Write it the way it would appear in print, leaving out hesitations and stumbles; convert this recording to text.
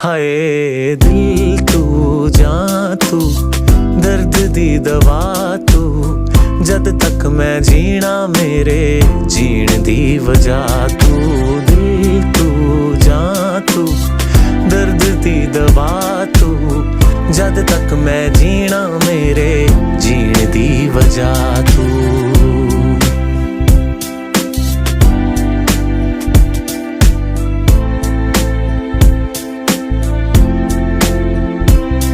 हाय दिल तू जां तू दर्द दी दवा तू जद तक मैं जीना मेरे जीण दी वजह तू दिल तू जां तू दर्द दी दवा तू जद तक मैं जीना मेरे जीण दी वजह तू।